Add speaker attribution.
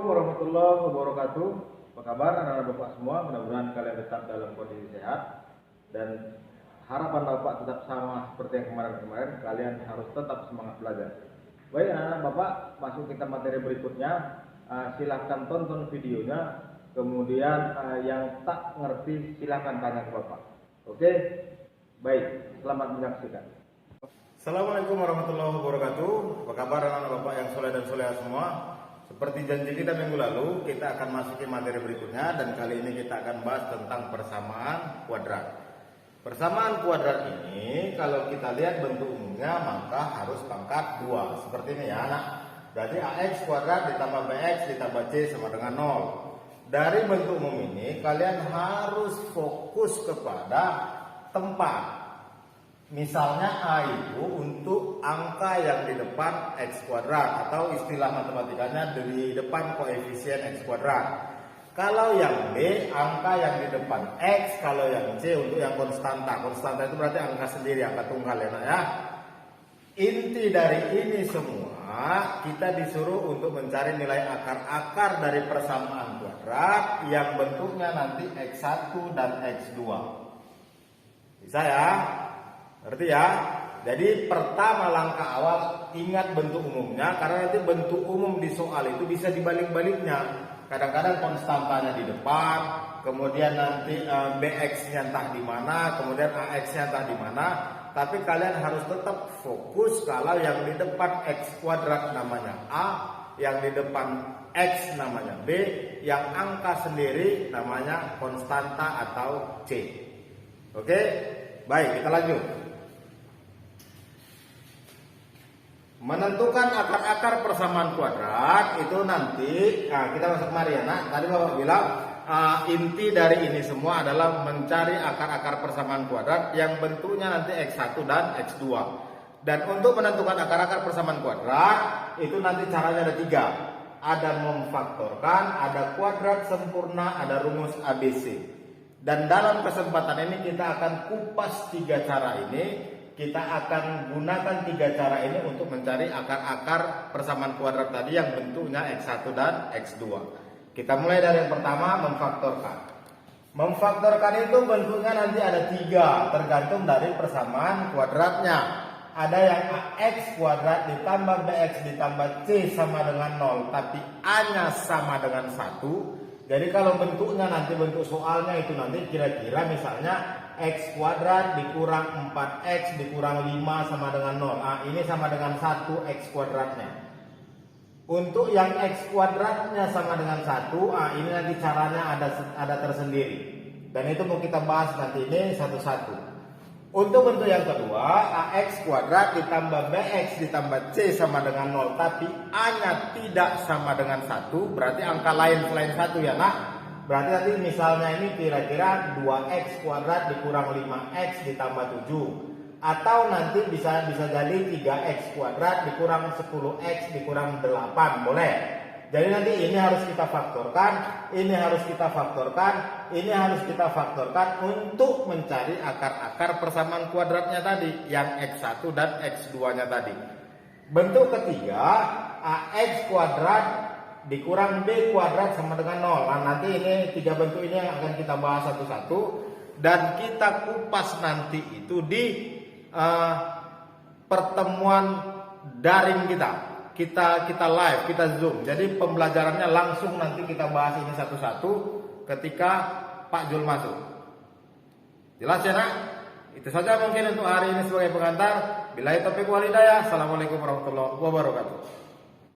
Speaker 1: warahmatullahi wabarakatuh. Apa kabar anak-anak Bapak semua? Mudah-mudahan kalian tetap dalam kondisi sehat. Dan harapan Bapak tetap sama seperti yang kemarin-kemarin. Kalian harus tetap semangat belajar. Baik anak-anak Bapak, masuk kita materi berikutnya. Silahkan tonton videonya. Kemudian yang tak ngerti silahkan tanya ke Bapak. Oke? Baik, selamat menyaksikan.
Speaker 2: Assalamualaikum warahmatullahi wabarakatuh. Apa kabar anak-anak Bapak yang soleh dan soleha semua? Seperti janji kita minggu lalu, kita akan masuki materi berikutnya. Dan kali ini kita akan bahas tentang persamaan kuadrat. Persamaan kuadrat ini kalau kita lihat bentuk umumnya maka harus pangkat 2. Seperti ini ya anak. Jadi AX kuadrat ditambah BX ditambah C sama dengan 0. Dari bentuk umum ini kalian harus fokus kepada tempat. Misalnya A itu untuk angka yang di depan X kuadrat, atau istilah matematikanya di depan koefisien X kuadrat. Kalau yang B, angka yang di depan X. Kalau yang C untuk yang konstanta. Konstanta itu berarti angka sendiri, angka tunggal ya nak ya. Inti dari ini semua, kita disuruh untuk mencari nilai akar-akar dari persamaan kuadrat yang bentuknya nanti X1 dan X2. Bisa ya? Ngerti ya? Jadi pertama langkah awal ingat bentuk umumnya, karena nanti bentuk umum di soal itu bisa dibalik-baliknya. Kadang-kadang konstantanya di depan, kemudian nanti BX-nya entah di mana, kemudian AX-nya entah di mana. Tapi kalian harus tetap fokus kalau yang di depan X kuadrat namanya A, yang di depan X namanya B, yang angka sendiri namanya konstanta atau C. Oke? Baik, kita lanjut. Menentukan akar-akar persamaan kuadrat itu nanti kita masuk kemari ya nak. Tadi Bapak bilang inti dari ini semua adalah mencari akar-akar persamaan kuadrat yang bentuknya nanti X1 dan X2. Dan untuk menentukan akar-akar persamaan kuadrat itu nanti caranya ada 3. Ada memfaktorkan, ada kuadrat sempurna, ada rumus ABC. Dan dalam kesempatan ini kita akan kupas 3 cara ini. Kita akan gunakan 3 cara ini untuk mencari akar-akar persamaan kuadrat tadi yang bentuknya X1 dan X2. Kita mulai dari yang pertama, memfaktorkan. Memfaktorkan itu bentuknya nanti ada 3, tergantung dari persamaan kuadratnya. Ada yang AX kuadrat ditambah BX ditambah C sama dengan 0, tapi A-nya sama dengan 1. Jadi kalau bentuknya nanti bentuk soalnya itu nanti kira-kira misalnya X kuadrat dikurang 4X dikurang 5 sama dengan 0. Ini sama dengan 1 X kuadratnya. Untuk yang X kuadratnya sama dengan 1, ini nanti caranya ada tersendiri. Dan itu mau kita bahas nanti ini satu-satu. Untuk bentuk yang kedua, AX kuadrat ditambah BX ditambah C sama dengan 0. Tapi A-nya tidak sama dengan 1, berarti angka lain selain 1 ya nak. Berarti nanti misalnya ini kira-kira 2X kuadrat dikurang 5X ditambah 7. Atau nanti bisa jadi 3X kuadrat dikurang 10X dikurang 8. Boleh. Jadi nanti ini harus kita faktorkan, ini harus kita faktorkan, ini harus kita faktorkan untuk mencari akar-akar persamaan kuadratnya tadi, yang X1 dan X2-nya tadi. Bentuk ketiga, AX kuadrat dikurang B kuadrat sama dengan 0. Nah, nanti ini 3 bentuk ini yang akan kita bahas satu-satu. Dan kita kupas nanti itu di pertemuan daring kita. Kita live, kita zoom. Jadi pembelajarannya langsung nanti kita bahas ini satu-satu ketika Pak Jul masuk. Jelas ya nak? Itu saja mungkin untuk hari ini sebagai pengantar. Billahi taufiq wal hidayah. Assalamualaikum warahmatullahi wabarakatuh.